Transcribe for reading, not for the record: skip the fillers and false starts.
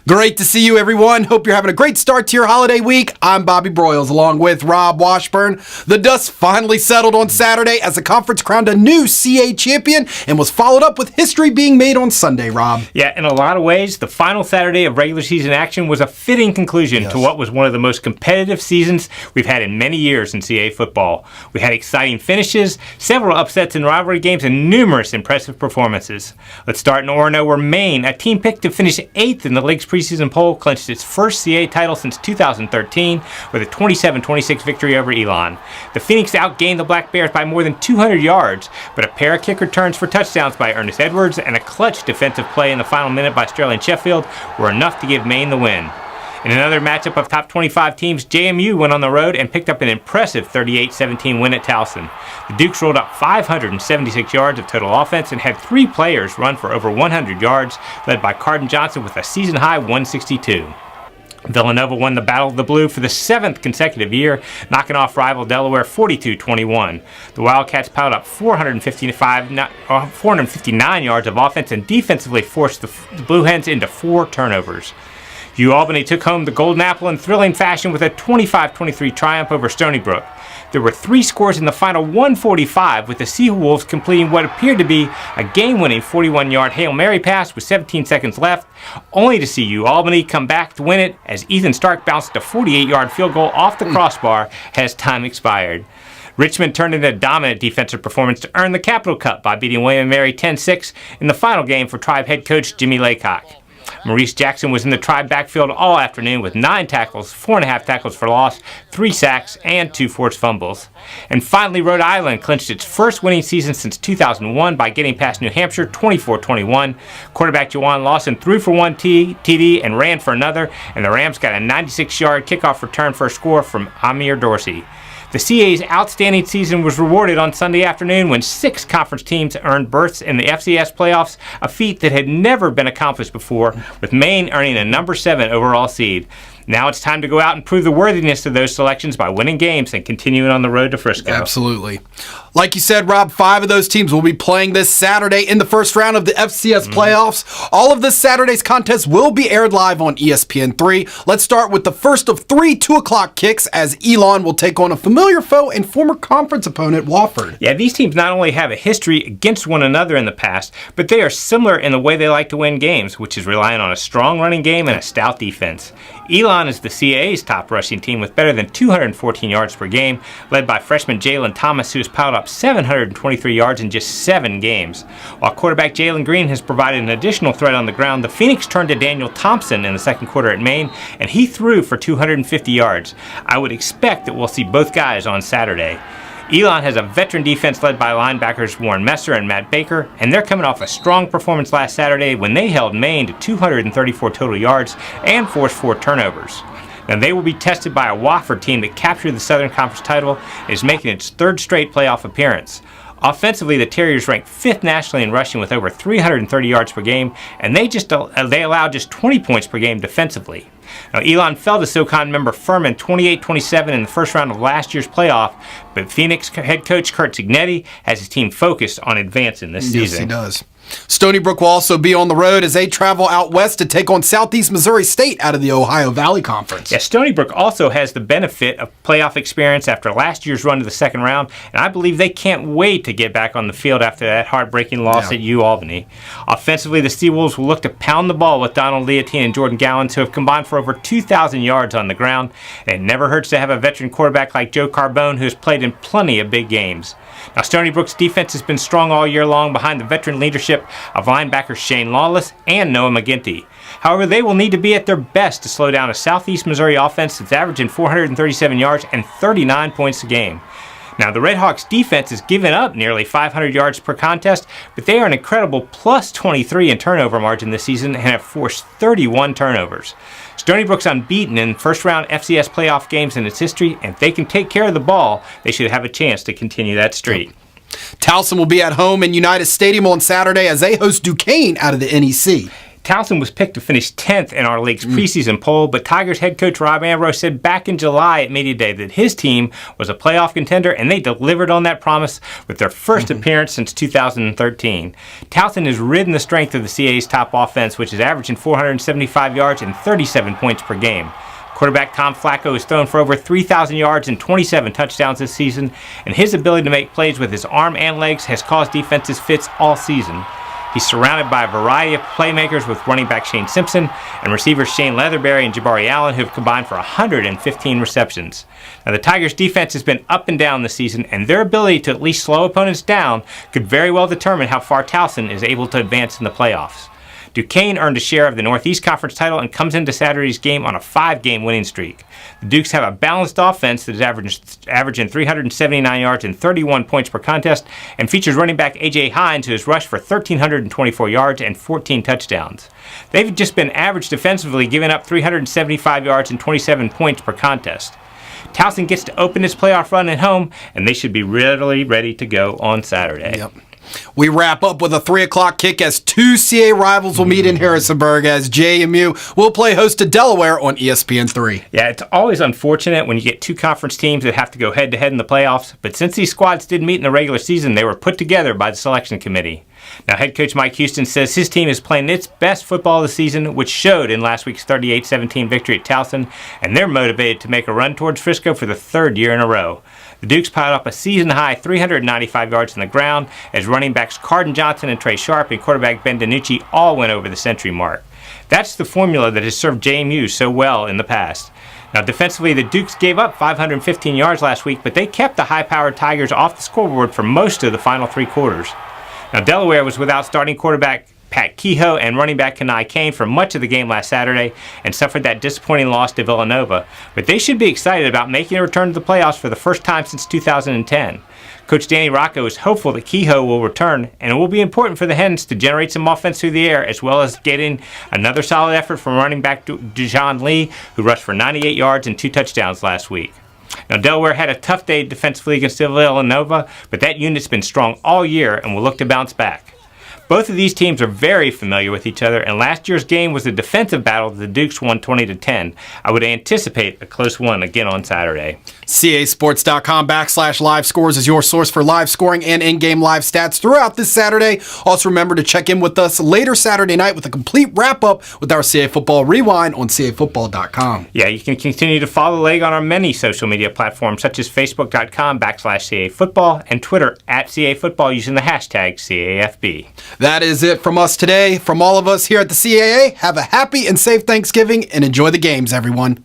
Great to see you, everyone. Hope you're having a great start to your holiday week. I'm Bobby Broyles, along with Rob Washburn. The dust finally settled on Saturday as the conference crowned a new CA champion and was followed up with history being made on Sunday, Rob. Yeah, in a lot of ways, the final Saturday of regular season action was a fitting conclusion to what was one of the most competitive seasons we've had in many years in CA football. We had exciting finishes, several upsets in rivalry games, and numerous impressive performances. Let's start in Orono, where Maine, a team picked to finish 8th in the league's preseason poll, clinched its first CA title since 2013 with a 27-26 victory over Elon. The Phoenix outgained the Black Bears by more than 200 yards, but a pair of kick returns for touchdowns by Ernest Edwards and a clutch defensive play in the final minute by Sterling Sheffield were enough to give Maine the win. In another matchup of top 25 teams, JMU went on the road and picked up an impressive 38-17 win at Towson. The Dukes rolled up 576 yards of total offense and had 3 players run for over 100 yards, led by Carden Johnson with a season-high 162. Villanova won the Battle of the Blue for the 7th consecutive year, knocking off rival Delaware 42-21. The Wildcats piled up 459 yards of offense and defensively forced the Blue Hens into 4 turnovers. Albany took home the Golden Apple in thrilling fashion with a 25-23 triumph over Stony Brook. There were 3 scores in the final 145, with the Seawolves completing what appeared to be a game-winning 41-yard Hail Mary pass with 17 seconds left, only to see Albany come back to win it as Ethan Stark bounced a 48-yard field goal off the crossbar as time expired. Richmond turned in a dominant defensive performance to earn the Capital Cup by beating William & Mary 10-6 in the final game for Tribe head coach Jimmy Laycock. Maurice Jackson was in the Tribe backfield all afternoon with 9 tackles, 4.5 tackles for loss, 3 sacks, and 2 forced fumbles. And finally, Rhode Island clinched its first winning season since 2001 by getting past New Hampshire 24-21. Quarterback Juwan Lawson threw for 1 TD and ran for another, and the Rams got a 96-yard kickoff return for a score from Amir Dorsey. The CA's outstanding season was rewarded on Sunday afternoon when 6 conference teams earned berths in the FCS playoffs, a feat that had never been accomplished before, with Maine earning a number 7 overall seed. Now it's time to go out and prove the worthiness of those selections by winning games and continuing on the road to Frisco. Absolutely. Like you said, Rob, 5 of those teams will be playing this Saturday in the first round of the FCS playoffs. All of this Saturday's contest will be aired live on ESPN3. Let's start with the first of 3 2 o'clock kicks as Elon will take on a familiar foe and former conference opponent, Wofford. Yeah, these teams not only have a history against one another in the past, but they are similar in the way they like to win games, which is relying on a strong running game and a stout defense. Elon is the CAA's top rushing team with better than 214 yards per game, led by freshman Jalen Thomas, who has piled up 723 yards in just 7 games. While quarterback Jalen Green has provided an additional threat on the ground, the Phoenix turned to Daniel Thompson in the second quarter at Maine, and he threw for 250 yards. I would expect that we'll see both guys on Saturday. Elon has a veteran defense led by linebackers Warren Messer and Matt Baker, and they're coming off a strong performance last Saturday when they held Maine to 234 total yards and forced 4 turnovers. Now they will be tested by a Wofford team that captured the Southern Conference title and is making its 3rd straight playoff appearance. Offensively, the Terriers ranked 5th nationally in rushing with over 330 yards per game, and they allowed just 20 points per game defensively. Now, Elon fell to SoCon member Furman 28-27 in the first round of last year's playoff, but Phoenix head coach Kurt Cignetti has his team focused on advancing this season. Yes, he does. Stony Brook will also be on the road as they travel out west to take on Southeast Missouri State out of the Ohio Valley Conference. Yeah, Stony Brook also has the benefit of playoff experience after last year's run to the second round, and I believe they can't wait to get back on the field after that heartbreaking loss at Albany. Offensively, the Seawolves will look to pound the ball with Donald Leontine and Jordan Gowans, who have combined for over 2,000 yards on the ground. And it never hurts to have a veteran quarterback like Joe Carbone, who has played in plenty of big games. Now, Stony Brook's defense has been strong all year long behind the veteran leadership of linebackers Shane Lawless and Noah McGinty. However, they will need to be at their best to slow down a Southeast Missouri offense that's averaging 437 yards and 39 points a game. Now, the Red Hawks' defense has given up nearly 500 yards per contest, but they are an incredible plus 23 in turnover margin this season and have forced 31 turnovers. Stony Brook's unbeaten in first-round FCS playoff games in its history, and if they can take care of the ball, they should have a chance to continue that streak. Towson will be at home in United Stadium on Saturday as they host Duquesne out of the NEC. Towson was picked to finish 10th in our league's preseason poll, but Tigers head coach Rob Ambrose said back in July at Media Day that his team was a playoff contender, and they delivered on that promise with their first appearance since 2013. Towson has ridden the strength of the CAA's top offense, which is averaging 475 yards and 37 points per game. Quarterback Tom Flacco has thrown for over 3,000 yards and 27 touchdowns this season, and his ability to make plays with his arm and legs has caused defenses fits all season. He's surrounded by a variety of playmakers with running back Shane Simpson and receivers Shane Leatherberry and Jabari Allen, who have combined for 115 receptions. Now, the Tigers' defense has been up and down this season, and their ability to at least slow opponents down could very well determine how far Towson is able to advance in the playoffs. Duquesne earned a share of the Northeast Conference title and comes into Saturday's game on a 5-game winning streak. The Dukes have a balanced offense that is averaging 379 yards and 31 points per contest and features running back A.J. Hines, who has rushed for 1,324 yards and 14 touchdowns. They've just been average defensively, giving up 375 yards and 27 points per contest. Towson gets to open its playoff run at home, and they should be really ready to go on Saturday. Yep. We wrap up with a 3 o'clock kick as two CAA rivals will meet in Harrisonburg as JMU will play host to Delaware on ESPN3. Yeah, it's always unfortunate when you get two conference teams that have to go head-to-head in the playoffs, but since these squads didn't meet in the regular season, they were put together by the selection committee. Now, head coach Mike Houston says his team is playing its best football of the season, which showed in last week's 38-17 victory at Towson, and they're motivated to make a run towards Frisco for the third year in a row. The Dukes piled up a season-high 395 yards on the ground as running backs Carden Johnson and Trey Sharp and quarterback Ben DiNucci all went over the century mark. That's the formula that has served JMU so well in the past. Now, defensively, the Dukes gave up 515 yards last week, but they kept the high-powered Tigers off the scoreboard for most of the final three quarters. Now, Delaware was without starting quarterback Pat Kehoe and running back Kenai Kane for much of the game last Saturday and suffered that disappointing loss to Villanova, but they should be excited about making a return to the playoffs for the first time since 2010. Coach Danny Rocco is hopeful that Kehoe will return, and it will be important for the Hens to generate some offense through the air, as well as getting another solid effort from running back Dijon Lee, who rushed for 98 yards and 2 touchdowns last week. Now, Delaware had a tough day defensively against Villanova, but that unit's been strong all year and will look to bounce back. Both of these teams are very familiar with each other, and last year's game was a defensive battle that the Dukes won 20-10. I would anticipate a close one again on Saturday. CAsports.com/live scores is your source for live scoring and in-game live stats throughout this Saturday. Also remember to check in with us later Saturday night with a complete wrap-up with our CAA Football Rewind on CAFootball.com. Yeah, you can continue to follow the league on our many social media platforms such as Facebook.com/CAA Football and Twitter @CAA Football using the hashtag CAFB. That is it from us today. From all of us here at the CAA, have a happy and safe Thanksgiving and enjoy the games, everyone.